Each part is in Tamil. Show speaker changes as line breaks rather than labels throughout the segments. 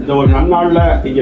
இந்த ஒரு நன்னாள்ல இங்க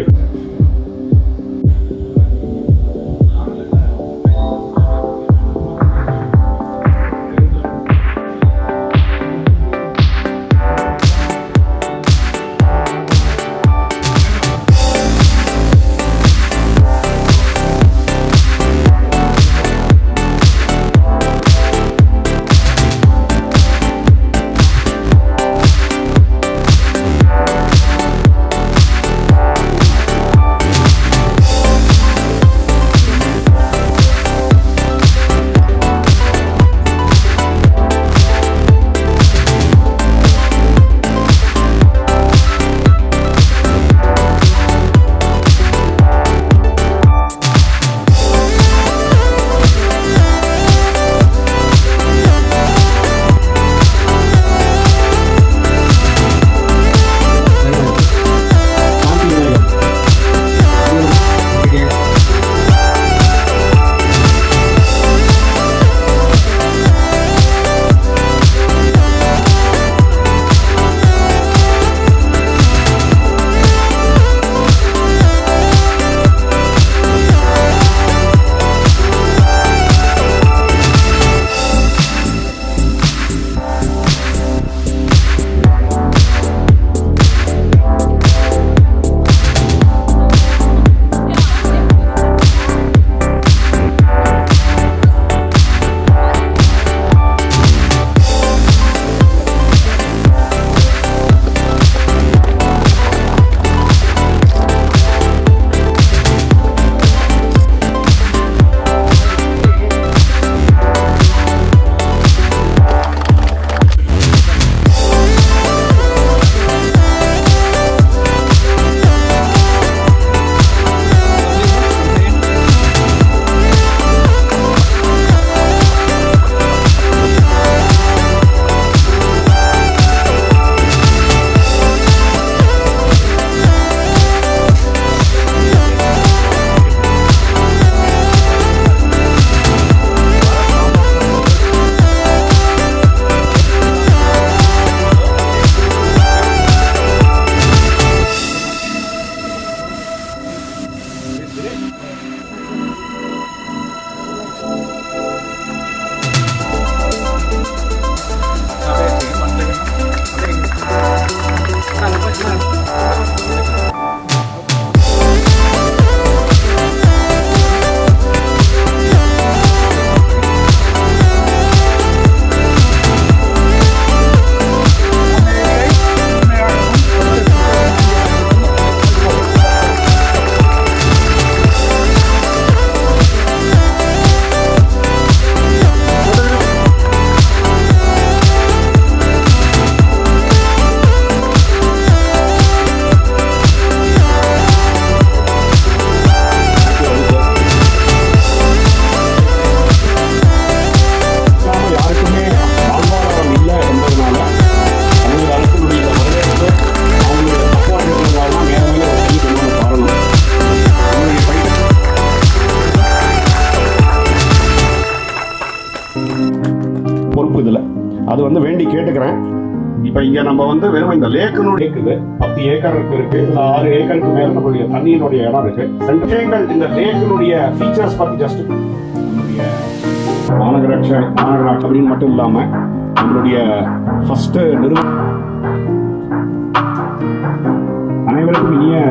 அது வந்து வேண்டி கேட்டுக்கிறேன். இப்ப இங்க நம்ம வந்து வெறும் இந்த லேக்கனுடைய இருக்குது 10 ஏக்கருக்கு இருக்கு. இதுல 6 ஏக்கருக்கு மேல நம்மளுடைய தண்ணியினுடைய இடம் இருக்கு. ரெண்டு விஷயங்கள் இந்த லேக்கனுடைய ஃபீச்சர்ஸ் பத்தி ஜஸ்ட் மாநகராட்சி அப்படின்னு மட்டும் இல்லாம நம்மளுடைய ஃபர்ஸ்ட் நிறுவனம் அனைவருக்கும் இனிய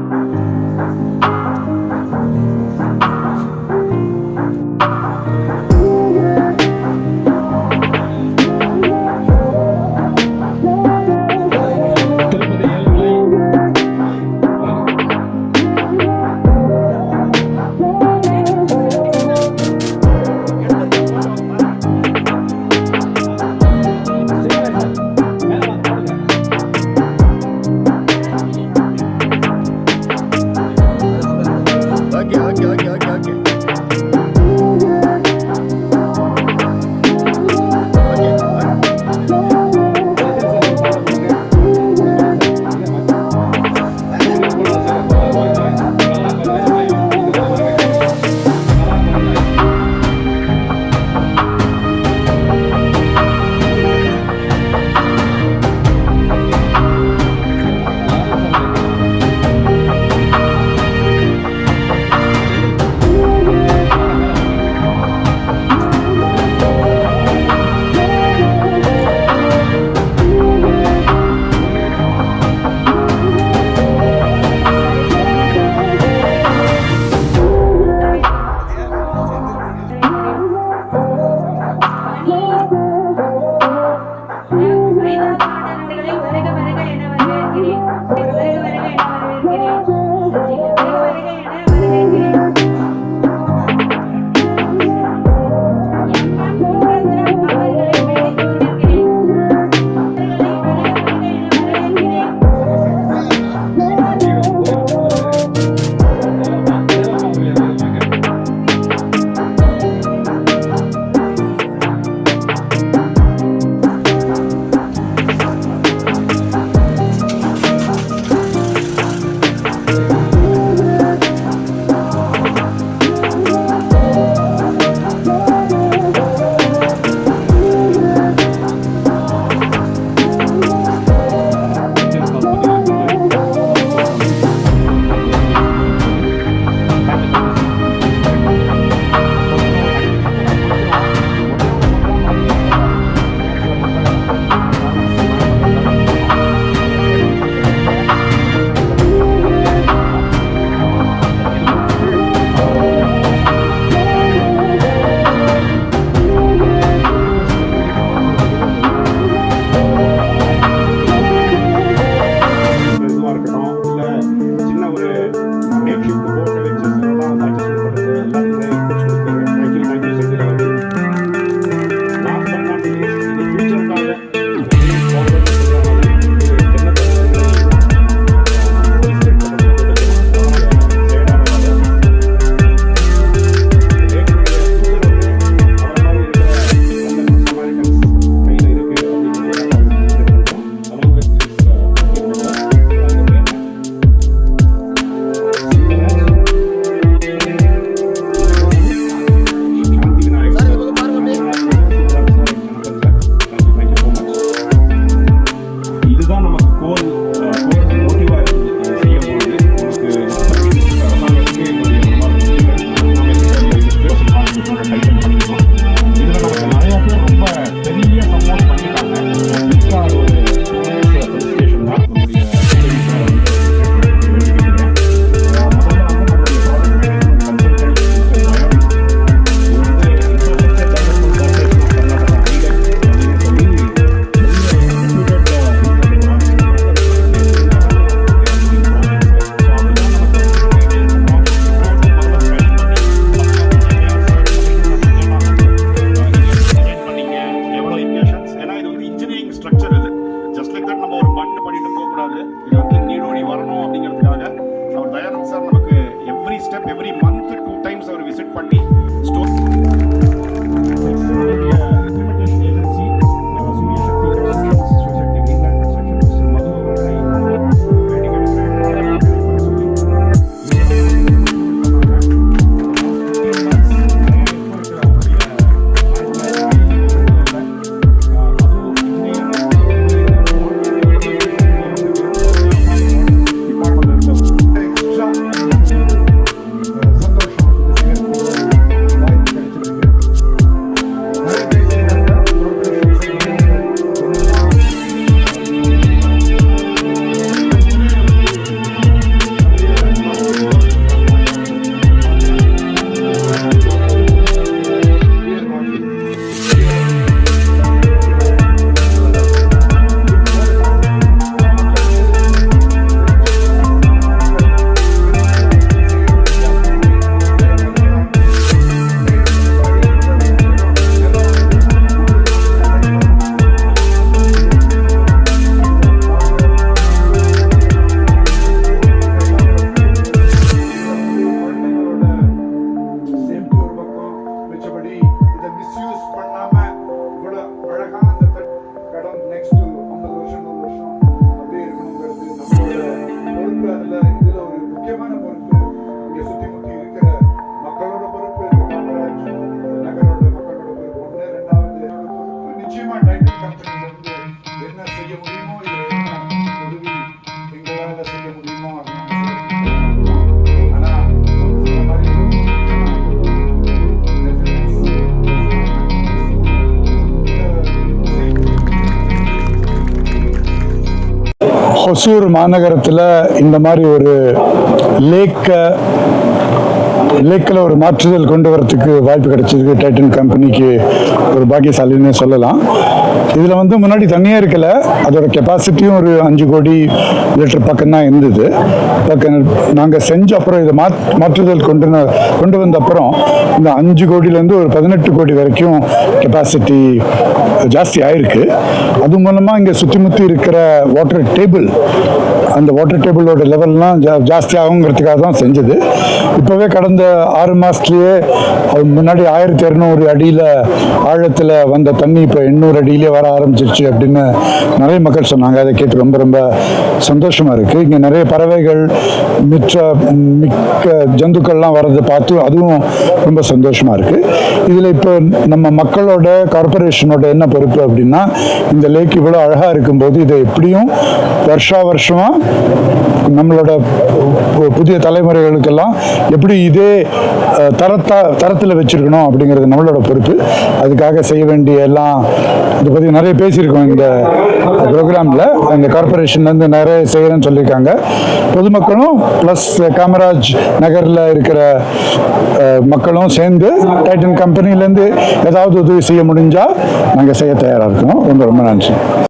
ஸ்டெப் எவ்ரி மந்த் 2 times அவர் விசிட் பண்ணி ஸ்டோர்
ஒசூர் மாநகரத்தில் இந்த மாதிரி ஒரு லேக்கில் ஒரு மாற்றுதல் கொண்டு வரத்துக்கு வாய்ப்பு கிடைச்சதுக்கு டைட்டன் கம்பெனிக்கு ஒரு பாக்கியசாலின்னு சொல்லலாம். இதில் வந்து முன்னாடி தண்ணியே இருக்கல, அதோட கெப்பாசிட்டியும் ஒரு 5 கோடி லிட்டர் பக்கம் தான் இருந்தது. நாங்கள் செஞ்ச அப்புறம் இதை மாற்றுதல் கொண்டு வந்த அப்புறம் இந்த 5 கோடியிலேருந்து ஒரு 18 கோடி வரைக்கும் கெப்பாசிட்டி ஜாஸ்தி ஆயிருக்கு. அது மூலமாக இங்கே சுற்றி முற்றி இருக்கிற வாட்டர் டேபிள், அந்த வாட்டர் டேபிளோட லெவல்லாம் ஜாஸ்தி ஆகுங்கிறதுக்காக தான் செஞ்சது. இப்போவே கடந்த 6 மாதத்துலேயே முன்னாடி 1200 அடியில் ஆழத்தில் வந்த தண்ணி இப்போ 800 அடியிலே வர ஆரம்பிச்சிருச்சு அப்படின்னு நிறைய மக்கள் சொன்னாங்க. அதை கேட்டு ரொம்ப ரொம்ப சந்தோஷமாக இருக்குது. இங்கே நிறைய பறவைகள் மிக்க ஜந்துக்கள்லாம் வர்றதை பார்த்து அதுவும் ரொம்ப சந்தோஷமாக இருக்குது. இதில் இப்போ நம்ம மக்களோட கார்பரேஷனோட என்ன பொறுப்பு அப்படின்னா, இந்த லேக் இவ்வளோ அழகாக இருக்கும்போது இதை எப்படியும் வருஷமாக நம்மளோட புதிய தலைமுறைகளுக்கெல்லாம் எப்படி இதே தரத்தில் வச்சிருக்கணும் அப்படிங்கிறது நம்மளோட பொறுப்பு. அதுக்காக செய்ய வேண்டிய எல்லாம் இதை பற்றி நிறைய பேசியிருக்கோம் இந்த ப்ரோக்ராமில். அந்த கார்பரேஷன்லேருந்து நிறைய செய்கிறேன்னு சொல்லியிருக்காங்க. பொதுமக்களும் ப்ளஸ் காமராஜ் நகரில் இருக்கிற மக்களும் சேர்ந்து டைட்டன் கம்பெனிலேருந்து ஏதாவது உதவி செய்ய முடிஞ்சால் நாங்கள் செய்ய தயாராக இருக்கோம். ரொம்ப ரொம்ப நன்றி.